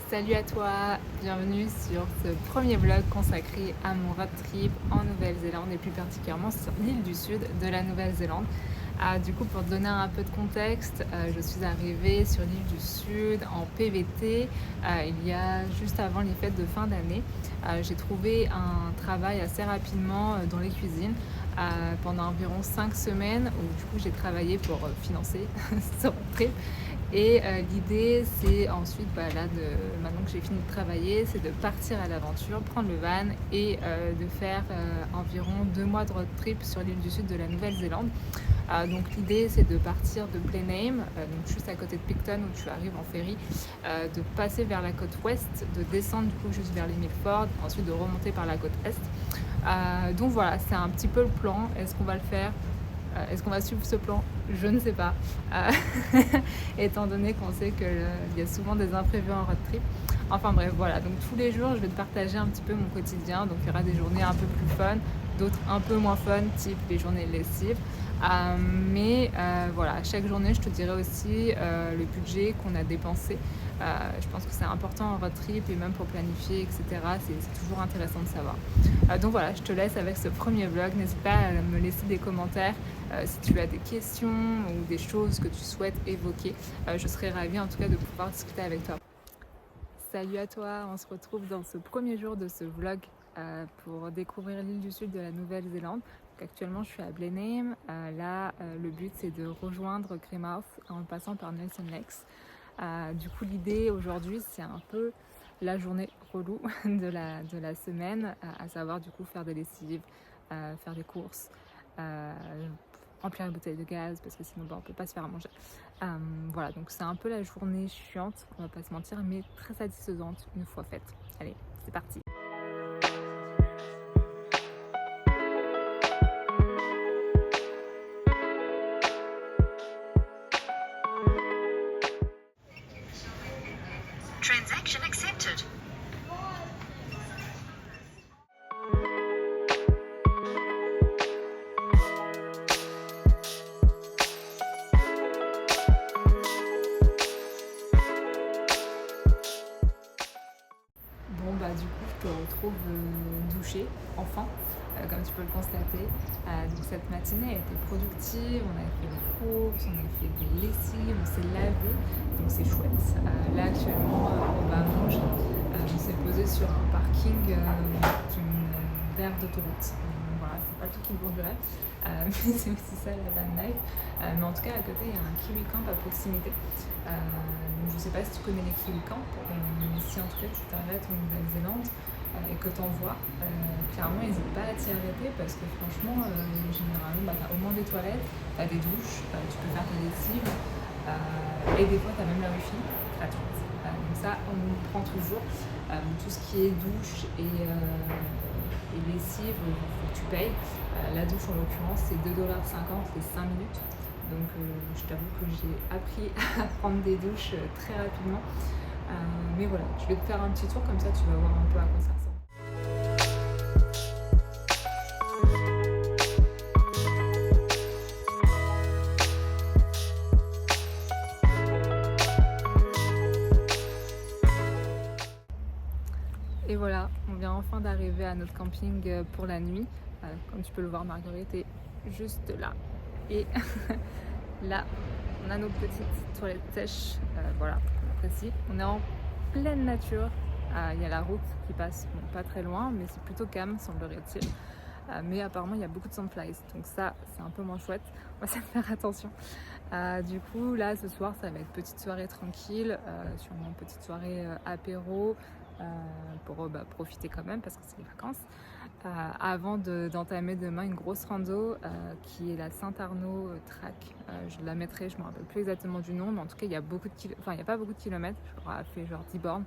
Salut à toi, bienvenue sur ce premier vlog consacré à mon road trip en Nouvelle-Zélande et plus particulièrement sur l'île du sud de la Nouvelle-Zélande. Du coup, pour te donner un peu de contexte, je suis arrivée sur l'île du sud en PVT il y a juste avant les fêtes de fin d'année. J'ai trouvé un travail assez rapidement dans les cuisines pendant environ 5 semaines où du coup j'ai travaillé pour financer ce road trip. Et l'idée, c'est ensuite, maintenant que j'ai fini de travailler, c'est de partir à l'aventure, prendre le van et de faire environ 2 mois de road trip sur l'île du sud de la Nouvelle-Zélande. Donc l'idée, c'est de partir de Blenheim, donc juste à côté de Picton où tu arrives en ferry, de passer vers la côte ouest, de descendre du coup juste vers les Milford, ensuite de remonter par la côte est. Donc voilà, c'est un petit peu le plan. Est-ce qu'on va le faire? Est-ce qu'on va suivre ce plan? Je ne sais pas. Étant donné qu'on sait qu'il y a souvent des imprévus en road trip. Enfin bref, voilà. Donc tous les jours, je vais te partager un petit peu mon quotidien. Donc il y aura des journées un peu plus fun, d'autres un peu moins fun, type les journées lessives. Voilà, chaque journée, je te dirai aussi le budget qu'on a dépensé. Je pense que c'est important en road trip et même pour planifier, etc. C'est toujours intéressant de savoir. Donc voilà, je te laisse avec ce premier vlog. N'hésite pas à me laisser des commentaires si tu as des questions ou des choses que tu souhaites évoquer. Je serais ravie en tout cas de pouvoir discuter avec toi. Salut à toi, on se retrouve dans ce premier jour de ce vlog pour découvrir l'île du sud de la Nouvelle-Zélande. Actuellement, je suis à Blenheim. Le but c'est de rejoindre Greymouth en passant par Nelson Lakes. Du coup, l'idée aujourd'hui, c'est un peu la journée relou de la semaine, à savoir du coup faire des lessives, faire des courses, remplir les bouteilles de gaz parce que sinon on peut pas se faire à manger. Voilà, donc c'est un peu la journée chiante, on va pas se mentir, mais très satisfaisante une fois faite. Allez, c'est parti. Transaction accepted. Bon bah du coup je te retrouve douchée, enfin, comme tu peux le constater. Donc cette matinée a été productive, on a fait des courses, on a fait des lessives, on s'est lavé, donc c'est chouette. Là actuellement on va manger. On s'est posé sur un parking d'une d'aire d'autoroute. Voilà, c'est pas le truc qui me vend du rêve, mais c'est aussi ça la van life. Mais en tout cas à côté il y a un kiwi camp à proximité. Donc je sais pas si tu connais les kiwi camps, mais si en tout cas tu t'arrêtes en Nouvelle-Zélande et que t'en vois, clairement n'hésite pas à t'y arrêter parce que franchement généralement t'as au moins des toilettes, t'as des douches, tu peux faire ta lessive et des fois t'as même la wifi gratuite. Donc ça on prend toujours. Tout ce qui est douche et lessive, il faut que tu payes. La douche en l'occurrence c'est 2,50 $ les 5 minutes. Donc je t'avoue que j'ai appris à prendre des douches très rapidement. Mais voilà, je vais te faire un petit tour comme ça tu vas voir un peu à quoi ça ressemble. Et voilà, on vient enfin d'arriver à notre camping pour la nuit. Comme tu peux le voir, Marguerite est juste là. Et là, on a nos petites toilettes sèches. Voilà, on apprécie. On est en pleine nature. Il y a la route qui passe, bon, pas très loin, mais c'est plutôt calme, semblerait-il. Mais apparemment, il y a beaucoup de sandflies. Donc ça, c'est un peu moins chouette. On va essayer de faire attention. Du coup, là, ce soir, ça va être petite soirée tranquille. Sûrement petite soirée apéro. Pour profiter quand même parce que c'est les vacances. Avant d'entamer demain une grosse rando qui est la Saint-Arnaud Track. Je la mettrai, je me rappelle plus exactement du nom, mais en tout cas il y a beaucoup de il n'y a pas beaucoup de kilomètres, je crois, fait genre 10 bornes.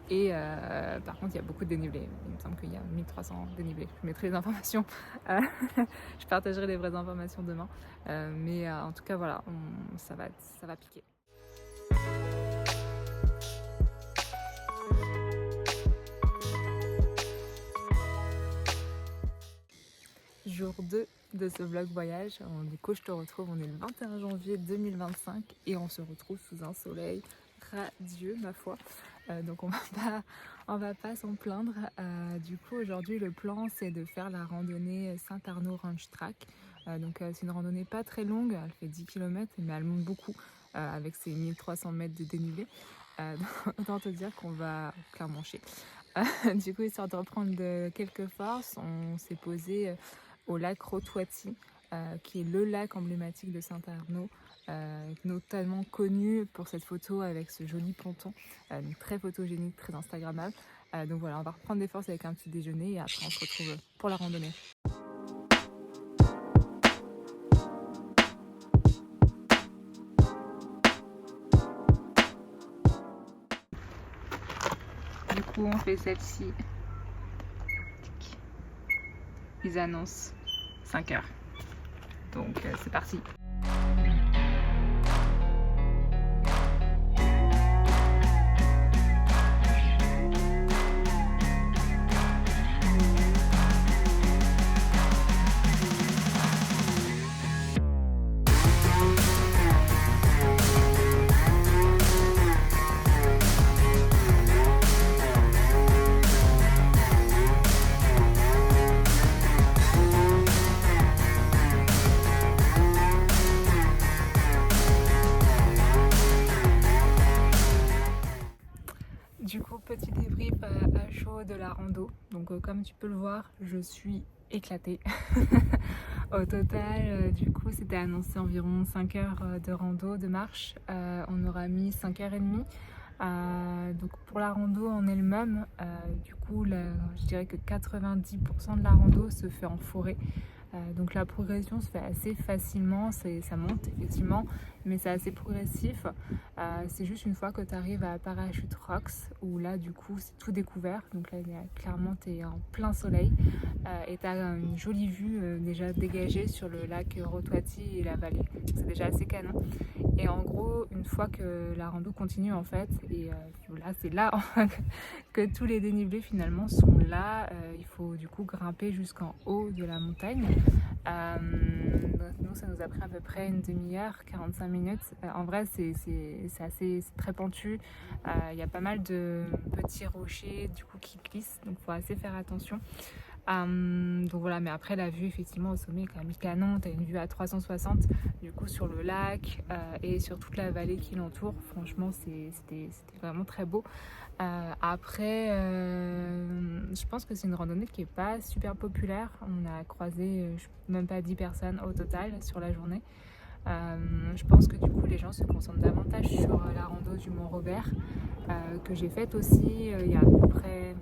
Et par contre il y a beaucoup de dénivelé, il me semble qu'il y a 1300 dénivelés. Je mettrai les informations, je partagerai les vraies informations demain. En tout cas voilà, ça va piquer. Jour 2 de ce vlog voyage. Du coup, je te retrouve, on est le 21 janvier 2025 et on se retrouve sous un soleil radieux, ma foi. donc on va pas s'en plaindre. Du coup aujourd'hui le plan c'est de faire la randonnée Saint-Arnaud Range Track. C'est une randonnée pas très longue, elle fait 10 km mais elle monte beaucoup avec ses 1300 mètres de dénivelé. Autant te dire qu'on va clairement chier. Du coup, histoire de reprendre quelques forces, on s'est posé au lac Rotoiti, qui est le lac emblématique de Saint-Arnaud, notamment connu pour cette photo avec ce joli ponton, donc très photogénique, très instagrammable. Donc voilà, on va reprendre des forces avec un petit déjeuner et après on se retrouve pour la randonnée. Du coup, on fait celle-ci. Ils annoncent 5 heures. Donc c'est parti. Du coup, petit débrief à chaud de la rando. Donc comme tu peux le voir, je suis éclatée. Au total, du coup, c'était annoncé environ 5 heures de rando, de marche. On aura mis 5h30. Donc pour la rando en elle-même, du coup, je dirais que 90% de la rando se fait en forêt. Donc la progression se fait assez facilement, ça monte effectivement, mais c'est assez progressif. C'est juste une fois que tu arrives à Parachute Rocks, où là du coup c'est tout découvert, donc là clairement tu es en plein soleil et tu as une jolie vue déjà dégagée sur le lac Rotoiti et la vallée, c'est déjà assez canon. Et en gros, une fois que la rando continue en fait, et là c'est là que tous les dénivelés finalement sont là, il faut du coup grimper jusqu'en haut de la montagne. Nous ça nous a pris à peu près une demi-heure, 45 minutes. En vrai c'est très pentu, il y a pas mal de petits rochers du coup qui glissent, donc il faut assez faire attention. Donc voilà, mais après la vue effectivement au sommet est quand même canon, t'as une vue à 360 du coup sur le lac et sur toute la vallée qui l'entoure. Franchement c'était vraiment très beau. Après je pense que c'est une randonnée qui est pas super populaire. On a croisé même pas 10 personnes au total sur la journée. Je pense que du coup les gens se concentrent davantage sur la rando du Mont Robert que j'ai faite aussi il y a à peu près,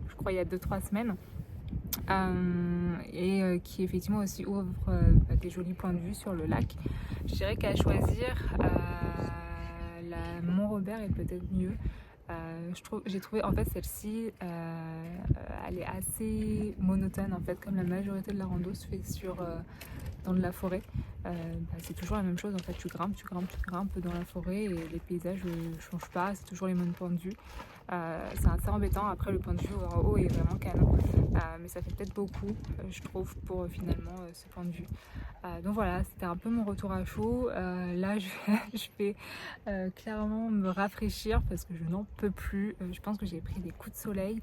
je crois il y a 2-3 semaines. Qui effectivement aussi ouvre des jolis points de vue sur le lac. Je dirais qu'à choisir, la Mont Robert est peut-être mieux. J'ai trouvé en fait celle-ci, elle est assez monotone en fait, comme la majorité de la rando se fait dans de la forêt. C'est toujours la même chose en fait, tu grimpes dans la forêt et les paysages ne changent pas, c'est toujours les mêmes points de vue. C'est assez embêtant, après le point de vue en haut est vraiment canon, mais ça fait peut-être beaucoup je trouve pour finalement ce point de vue. Donc voilà, c'était un peu mon retour à chaud. Là je vais clairement me rafraîchir parce que je n'en peux plus. Je pense que j'ai pris des coups de soleil.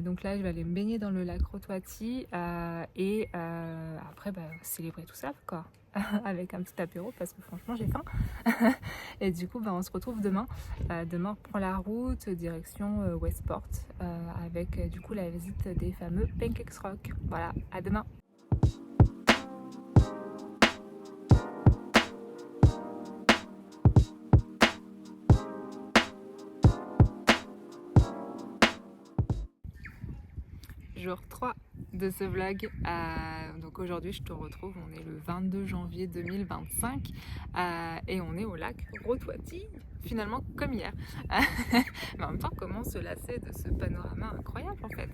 Donc là je vais aller me baigner dans le lac Rotoiti et après célébrer tout ça quoi. Avec un petit apéro parce que franchement j'ai faim. Et du coup on se retrouve demain. Demain on prend la route direction Westport avec du coup la visite des fameux Pancakes Rock. Voilà, à demain. Jour 3 de ce vlog. Donc aujourd'hui je te retrouve, on est le 22 janvier 2025 et on est au lac Rotoiti, finalement comme hier. Mais en même temps comment se lasser de ce panorama incroyable en fait.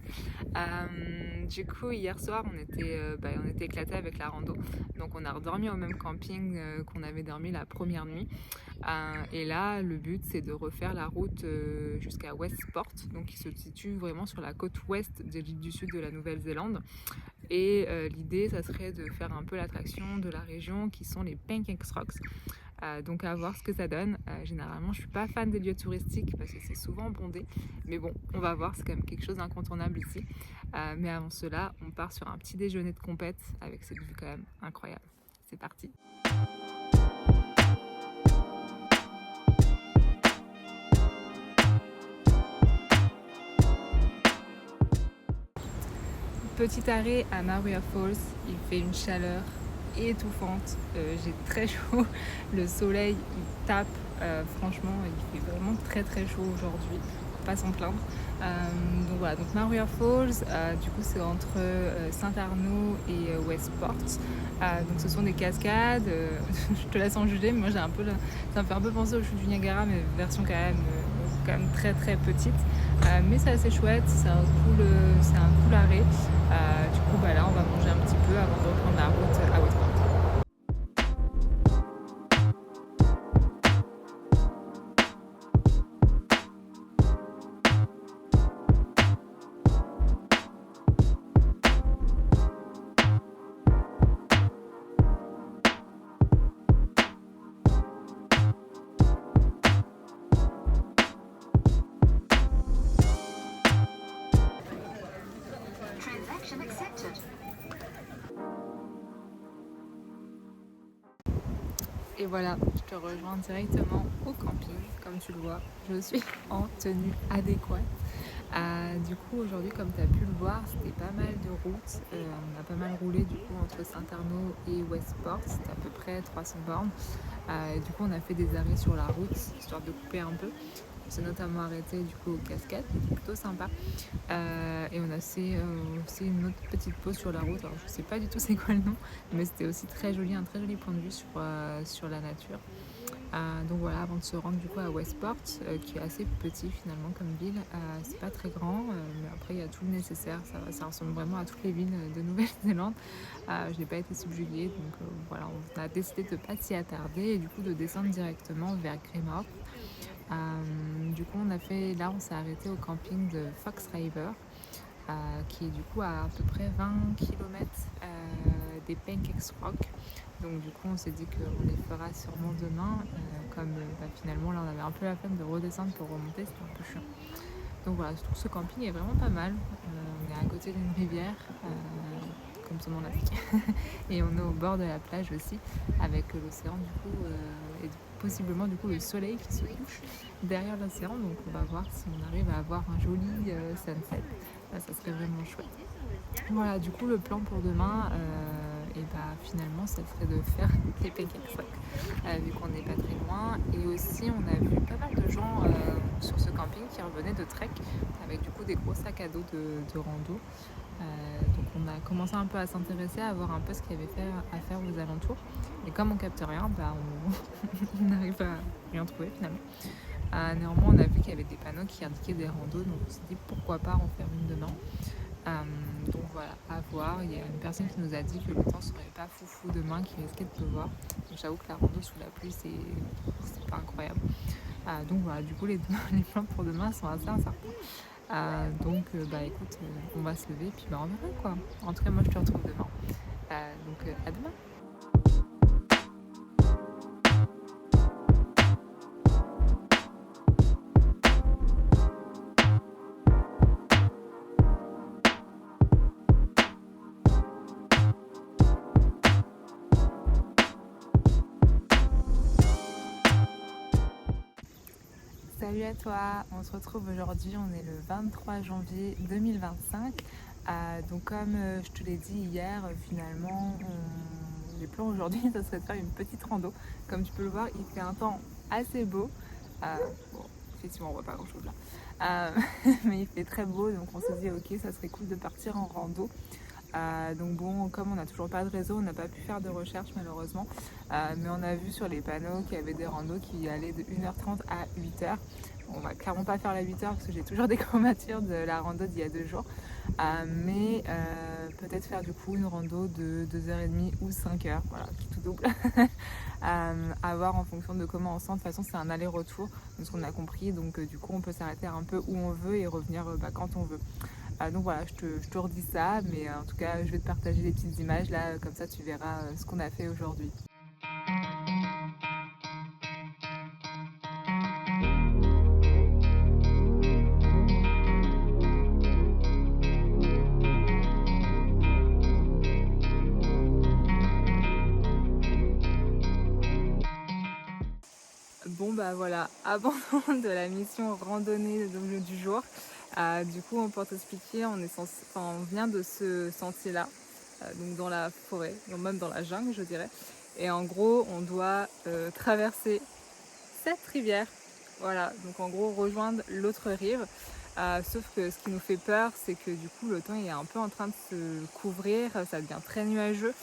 Du coup hier soir on était éclatés avec la rando, donc on a redormi au même camping qu'on avait dormi la première nuit. Et là le but c'est de refaire la route jusqu'à Westport, donc qui se situe vraiment sur la côte ouest de l'île du sud de la Nouvelle-Zélande. Et l'idée ça serait de faire un peu l'attraction de la région qui sont les Pancakes Rocks. Donc à voir ce que ça donne. Généralement je suis pas fan des lieux touristiques parce que c'est souvent bondé, mais bon, on va voir, c'est quand même quelque chose d'incontournable ici. Mais avant cela, on part sur un petit déjeuner de compète avec cette vue quand même incroyable. C'est parti. Petit arrêt à Maruia Falls, il fait une chaleur étouffante, j'ai très chaud, le soleil il tape, franchement il fait vraiment très très chaud aujourd'hui, faut pas s'en plaindre. Donc voilà, donc Maruia Falls, du coup c'est entre Saint-Arnaud et Westport, donc ce sont des cascades, je te laisse en juger, mais moi j'ai un peu, ça me fait un peu penser au chute du Niagara, mais version quand même très très petite. Mais c'est assez chouette, c'est un cool arrêt. Du coup là on va manger un petit peu avant de reprendre la route à Westport. Et voilà, je te rejoins directement au camping. Comme tu le vois, je suis en tenue adéquate. Du coup, aujourd'hui, comme tu as pu le voir, c'était pas mal de routes. On a pas mal roulé du coup entre Saint-Arnaud et Westport. C'était à peu près 300 bornes. Du coup, on a fait des arrêts sur la route, histoire de couper un peu. On s'est notamment arrêté du coup aux cascades, c'était plutôt sympa. Et on a fait aussi une autre petite pause sur la route. Alors je sais pas du tout c'est quoi le nom, mais c'était aussi très joli, un très joli point de vue sur la nature. Donc voilà, avant de se rendre du coup à Westport, qui est assez petit finalement comme ville, c'est pas très grand, mais après il y a tout le nécessaire, ça ressemble vraiment à toutes les villes de Nouvelle-Zélande. Je n'ai pas été subjuguée, donc voilà, on a décidé de ne pas s'y attarder et du coup de descendre directement vers Greymouth. Du coup on s'est arrêté au camping de Fox River, qui est du coup à peu près 20 km des Pancakes Rock. Donc du coup on s'est dit qu'on les fera sûrement demain, comme finalement là on avait un peu la peine de redescendre pour remonter, c'était un peu chiant. Donc voilà, je trouve que ce camping est vraiment pas mal. On est à côté d'une rivière, comme son nom l'indique, et on est au bord de la plage aussi, avec l'océan du coup, et possiblement du coup le soleil qui se couche derrière l'océan. Donc on va voir si on arrive à avoir un joli sunset. Ça serait vraiment chouette. Voilà, du coup le plan pour demain, finalement ça serait de faire les pancakes vu qu'on n'est pas très loin. Et aussi on a vu pas mal de gens sur ce camping qui revenaient de trek avec du coup des gros sacs à dos de rando. Donc on a commencé un peu à s'intéresser, à voir un peu ce qu'il y avait à faire aux alentours. Et comme on capte rien, on n'arrive à rien trouver finalement. Néanmoins on a vu qu'il y avait des panneaux qui indiquaient des randos, donc on s'est dit pourquoi pas en faire une demain. Donc voilà, à voir. Il y a une personne qui nous a dit que le temps serait pas foufou demain, qu'il risquait de pleuvoir. Donc j'avoue que la rando sous la pluie c'est pas incroyable. Donc voilà, du coup les plans pour demain sont assez incertains. Donc écoute, on va se lever et puis on verra quoi. En tout cas moi je te retrouve demain. Donc à demain. Salut à toi, on se retrouve aujourd'hui, on est le 23 janvier 2025. Donc comme je te l'ai dit hier, finalement, les plans aujourd'hui, ça serait de faire une petite rando. Comme tu peux le voir, il fait un temps assez beau. Bon, effectivement, on voit pas grand chose là. Mais il fait très beau, donc on s'est dit ok, ça serait cool de partir en rando. Donc bon, comme on n'a toujours pas de réseau, on n'a pas pu faire de recherche malheureusement, mais on a vu sur les panneaux qu'il y avait des randos qui allaient de 1h30 à 8h. On va clairement pas faire la 8h parce que j'ai toujours des courbatures de la rando d'il y a 2 jours, mais peut-être faire du coup une rando de 2h30 ou 5h, voilà, qui tout double. À voir en fonction de comment on sent. De toute façon c'est un aller-retour de ce qu'on a compris, donc du coup on peut s'arrêter un peu où on veut et revenir quand on veut. Donc voilà, je te redis ça, mais en tout cas je vais te partager des petites images là, comme ça tu verras ce qu'on a fait aujourd'hui. Bon bah voilà, abandon de la mission randonnée du jour. Du coup, pour t'expliquer, on vient de ce sentier-là, donc dans la forêt, donc même dans la jungle, je dirais. Et en gros, on doit traverser cette rivière. Voilà, donc en gros, rejoindre l'autre rive. Sauf que ce qui nous fait peur, c'est que du coup, le temps est un peu en train de se couvrir, ça devient très nuageux.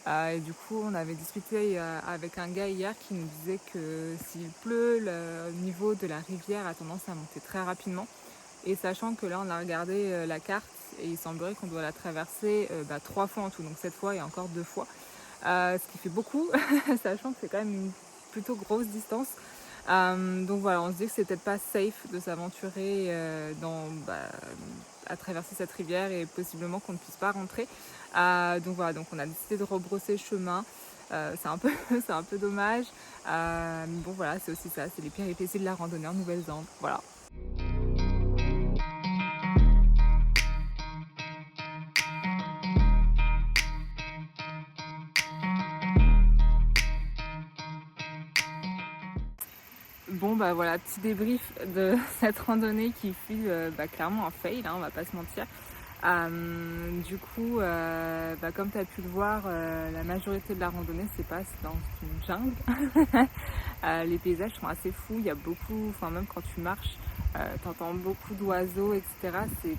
Et du coup, on avait discuté avec un gars hier qui nous disait que s'il pleut, le niveau de la rivière a tendance à monter très rapidement. Et sachant que là, on a regardé la carte et il semblerait qu'on doit la traverser 3 fois en tout, donc cette fois et encore 2 fois. Ce qui fait beaucoup, sachant que c'est quand même une plutôt grosse distance. Donc voilà, on se dit que c'est peut-être pas safe de s'aventurer à traverser cette rivière et possiblement qu'on ne puisse pas rentrer. Donc voilà, donc on a décidé de rebrousser chemin. C'est un peu, c'est un peu dommage. Mais bon voilà, c'est aussi ça, c'est les péripéties de la randonnée en Nouvelle-Zélande. Voilà. Bon bah voilà, petit débrief de cette randonnée qui fut clairement un fail, hein, on va pas se mentir. Du coup, comme tu as pu le voir, la majorité de la randonnée se passe dans une jungle. Les paysages sont assez fous, il y a beaucoup, enfin même quand tu marches, t'entends beaucoup d'oiseaux, etc. C'est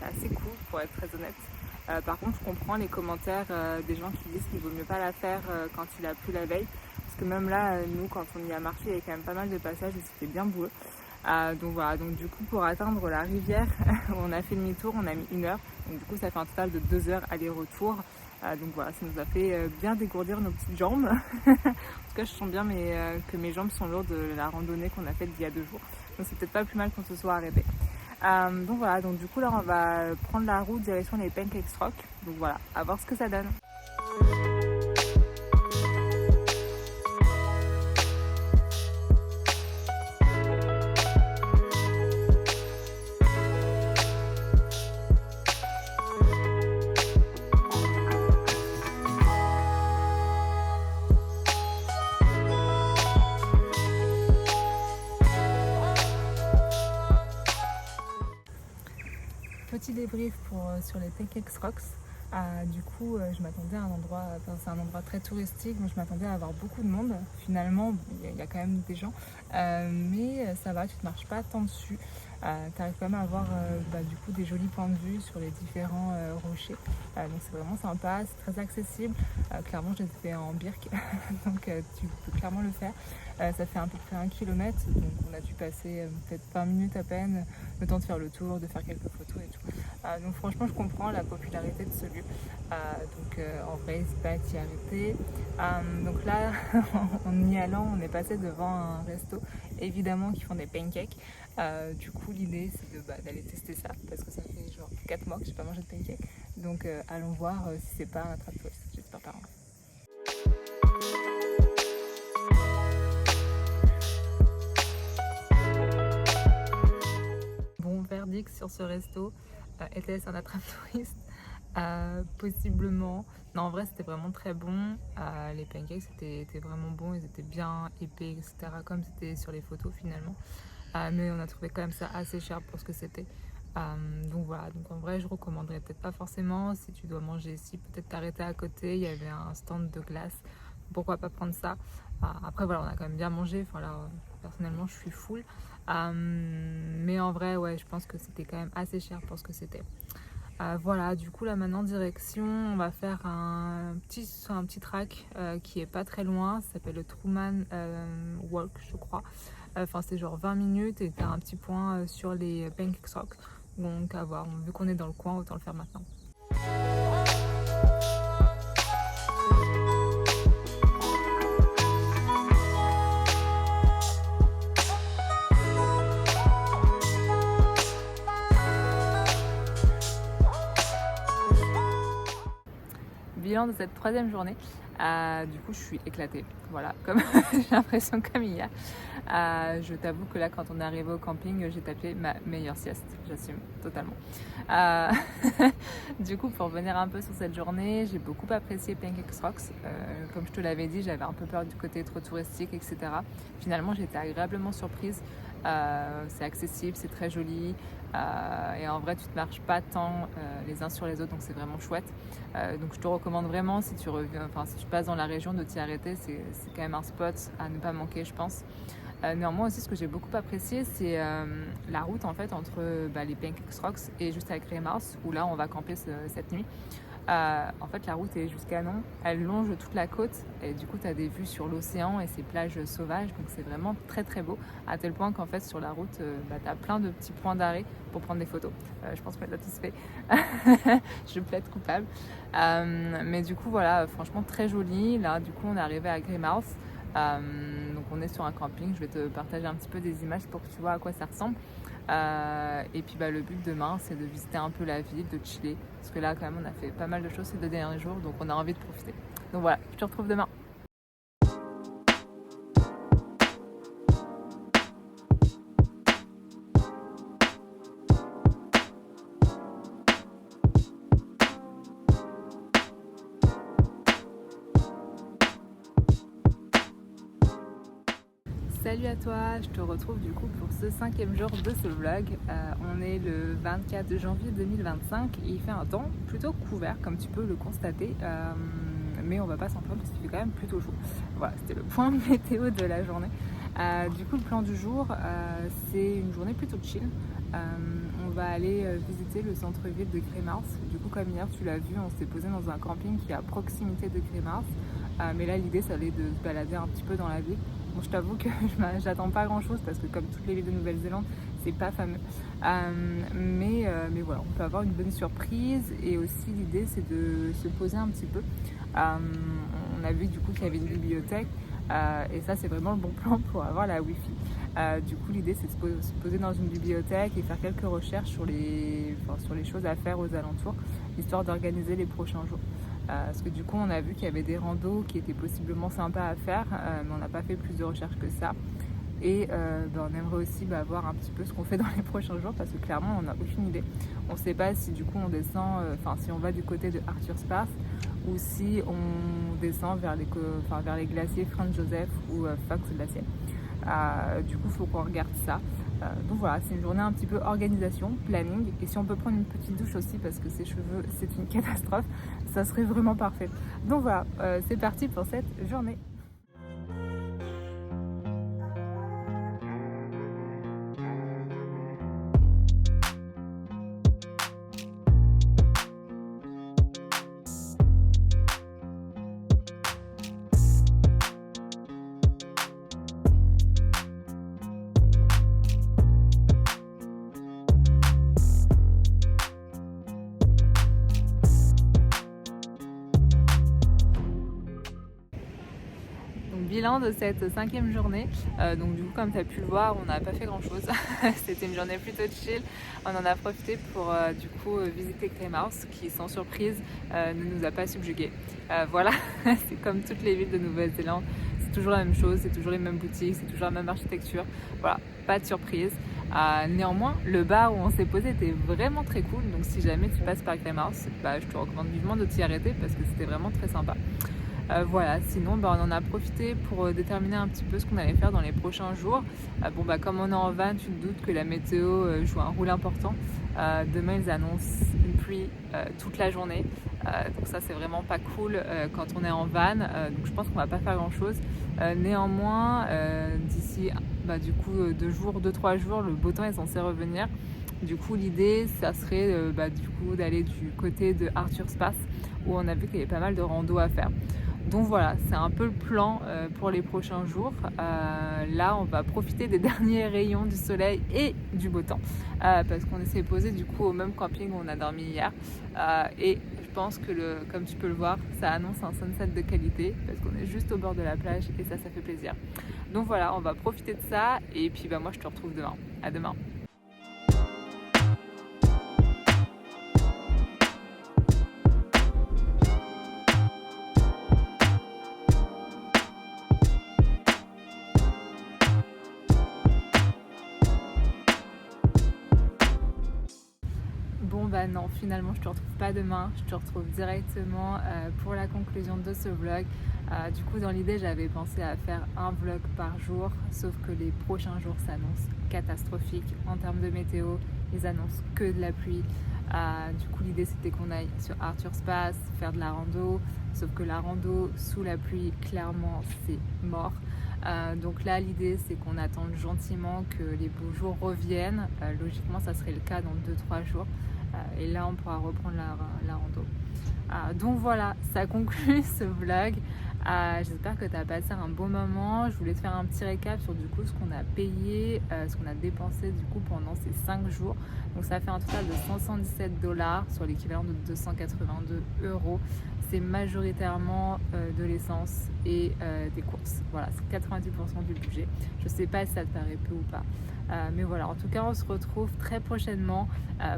assez cool pour être très honnête. Par contre, je comprends les commentaires des gens qui disent qu'il vaut mieux pas la faire quand il a plu la veille. Parce que même là, nous, quand on y a marché, il y avait quand même pas mal de passages et c'était bien boueux. Donc voilà, donc du coup pour atteindre la rivière, on a fait demi-tour, on a mis 1 heure. Donc du coup ça fait un total de 2 heures aller-retour. Donc voilà, ça nous a fait bien dégourdir nos petites jambes. En tout cas je sens bien que mes jambes sont lourdes de la randonnée qu'on a faite d'il y a 2 jours. Donc c'est peut-être pas plus mal qu'on se soit arrêté. Donc voilà, donc du coup là on va prendre la route direction les Pancakes Rock. Donc voilà, à voir ce que ça donne. Petit débrief sur les Pancakes Rocks. Du coup, je m'attendais à un endroit, c'est un endroit très touristique, donc je m'attendais à avoir beaucoup de monde. Finalement, il y a quand même des gens, mais ça va, tu ne marches pas tant dessus. Tu arrives quand même à avoir du coup des jolis points de vue sur les différents rochers. Donc c'est vraiment sympa, c'est très accessible. Clairement, je l'ai fait en birk, donc tu peux clairement le faire. Ça fait à peu près 1 kilomètre, donc on a dû passer peut-être 20 minutes à peine, le temps de faire le tour, de faire quelques photos et tout. Donc franchement, je comprends la popularité de ce lieu. En vrai, n'hésite pas à t'y arrêter. Donc là, en y allant, on est passé devant un resto, évidemment, qui font des pancakes. Du coup, l'idée, c'est d'aller tester ça, parce que ça fait genre 4 mois que j'ai pas mangé de pancakes. Donc allons voir si c'est pas un attrape-touriste. J'espère pas. Bon, verdict sur ce resto. Était-ce un attrape-touriste? Possiblement. Non, en vrai, c'était vraiment très bon. Les pancakes étaient vraiment bons, ils étaient bien épais, etc. Comme c'était sur les photos finalement. Mais on a trouvé quand même ça assez cher pour ce que c'était. Donc voilà, donc en vrai, je recommanderais peut-être pas forcément. Si tu dois manger ici, peut-être t'arrêter à côté. Il y avait un stand de glace. Pourquoi pas prendre ça? Après, voilà, on a quand même bien mangé. Enfin là, personnellement, je suis full. Mais en vrai, ouais, je pense que c'était quand même assez cher pour ce que c'était. Voilà, du coup là maintenant direction, on va faire un petit track qui est pas très loin, ça s'appelle le Truman Walk je crois. Enfin c'est genre 20 minutes et t'as un petit point sur les Pancakes Rock. Donc à voir, vu qu'on est dans le coin, autant le faire maintenant. Bilan de cette 3e journée. Du coup, je suis éclatée. Voilà, comme j'ai l'impression comme hier. Je t'avoue que là, quand on est arrivé au camping, j'ai tapé ma meilleure sieste. J'assume totalement. Euh, du coup, pour revenir un peu sur cette journée, j'ai beaucoup apprécié Pancake Rocks. Comme je te l'avais dit, j'avais un peu peur du côté trop touristique, etc. Finalement, j'ai été agréablement surprise. C'est accessible, c'est très joli. Et en vrai, tu te marches pas tant les uns sur les autres, donc c'est vraiment chouette. Donc je te recommande vraiment, si tu passes dans la région, de t'y arrêter. C'est quand même un spot à ne pas manquer, je pense. Néanmoins aussi, ce que j'ai beaucoup apprécié, c'est la route en fait entre les Pancake Rocks et juste à Greymouse, où là on va camper cette nuit. En fait, la route est jusqu'à canon, elle longe toute la côte et du coup tu as des vues sur l'océan et ces plages sauvages, donc c'est vraiment très très beau, à tel point qu'en fait sur la route tu as plein de petits points d'arrêt pour prendre des photos. Je pense qu'on l'a tous fait. Je plaide coupable. Mais du coup voilà, franchement très joli. Là du coup on est arrivé à Greymouse. Donc on est sur un camping, je vais te partager un petit peu des images pour que tu vois à quoi ça ressemble. Et puis le but demain, c'est de visiter un peu la ville, de chiller, parce que là quand même on a fait pas mal de choses ces 2 derniers jours, donc on a envie de profiter. Donc voilà, je te retrouve demain. Salut à toi, je te retrouve du coup pour ce 5e jour de ce vlog. On est le 24 janvier 2025 et il fait un temps plutôt couvert comme tu peux le constater, mais on va pas s'en plaindre parce qu'il fait quand même plutôt chaud. Voilà, c'était le point météo de la journée. Du coup le plan du jour, c'est une journée plutôt chill. On va aller visiter le centre-ville de Greymouse. Du coup comme hier tu l'as vu, on s'est posé dans un camping qui est à proximité de Greymouse. Mais là l'idée ça allait de se balader un petit peu dans la ville. Bon, je t'avoue que j'attends pas grand chose parce que comme toutes les villes de Nouvelle-Zélande, c'est pas fameux. Mais voilà, on peut avoir une bonne surprise et aussi l'idée c'est de se poser un petit peu. On a vu du coup qu'il y avait une bibliothèque et ça c'est vraiment le bon plan pour avoir la wifi. Du coup l'idée c'est de se poser dans une bibliothèque et faire quelques recherches sur les choses à faire aux alentours, histoire d'organiser les prochains jours. Parce que du coup on a vu qu'il y avait des randos qui étaient possiblement sympas à faire, mais on n'a pas fait plus de recherches que ça. Et on aimerait aussi voir un petit peu ce qu'on fait dans les prochains jours, parce que clairement on n'a aucune idée. On ne sait pas si du coup on descend, si on va du côté de Arthur's Pass ou si on descend vers les glaciers Franz Joseph ou Fox Glacier. Du coup il faut qu'on regarde ça. Donc voilà, c'est une journée un petit peu organisation, planning, et si on peut prendre une petite douche aussi parce que ses cheveux c'est une catastrophe, ça serait vraiment parfait. Donc voilà, c'est parti pour cette journée. Bilan de cette 5e journée. Donc du coup comme tu as pu le voir, on n'a pas fait grand chose. C'était une journée plutôt chill. On en a profité pour visiter Greymouse qui sans surprise ne nous a pas subjugués. Voilà, c'est comme toutes les villes de Nouvelle-Zélande, c'est toujours la même chose, c'est toujours les mêmes boutiques, c'est toujours la même architecture. Voilà, pas de surprise. Néanmoins, le bar où on s'est posé était vraiment très cool, donc si jamais tu passes par Greymouse, je te recommande vivement de t'y arrêter parce que c'était vraiment très sympa. Voilà, sinon on en a profité pour déterminer un petit peu ce qu'on allait faire dans les prochains jours. Comme on est en van, tu te doutes que la météo joue un rôle important. Demain ils annoncent une pluie toute la journée, donc ça c'est vraiment pas cool quand on est en van, donc je pense qu'on va pas faire grand chose. Néanmoins d'ici 2-3 jours le beau temps est censé revenir. Du coup l'idée ça serait d'aller du côté de Arthur's Pass où on a vu qu'il y avait pas mal de rando à faire. Donc voilà, c'est un peu le plan pour les prochains jours. Là, on va profiter des derniers rayons du soleil et du beau temps parce qu'on s'est posé du coup au même camping où on a dormi hier. Et je pense que, comme tu peux le voir, ça annonce un sunset de qualité parce qu'on est juste au bord de la plage et ça fait plaisir. Donc voilà, on va profiter de ça et puis moi je te retrouve demain. À demain. Bon bah non, finalement je te retrouve pas demain, je te retrouve directement pour la conclusion de ce vlog. Du coup dans l'idée j'avais pensé à faire un vlog par jour, sauf que les prochains jours s'annoncent catastrophiques en termes de météo, ils annoncent que de la pluie. Du coup l'idée c'était qu'on aille sur Arthur's Pass, faire de la rando, sauf que la rando sous la pluie clairement c'est mort. Donc là l'idée c'est qu'on attende gentiment que les beaux jours reviennent. Logiquement ça serait le cas dans 2-3 jours. Et là on pourra reprendre la rando. Donc voilà, ça conclut ce vlog. J'espère que tu as passé un bon moment. Je voulais te faire un petit récap sur du coup ce qu'on a payé, ce qu'on a dépensé du coup pendant ces 5 jours. Donc ça fait un total de 517 dollars sur l'équivalent de 282 euros. C'est majoritairement de l'essence et des courses. Voilà, c'est 90% du budget. Je sais pas si ça te paraît peu ou pas. Mais voilà, en tout cas, on se retrouve très prochainement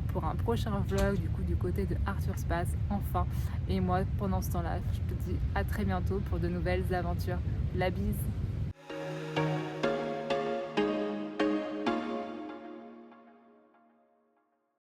pour un prochain vlog du côté de Arthur's Pass, enfin. Et moi, pendant ce temps-là, je te dis à très bientôt pour de nouvelles aventures. La bise!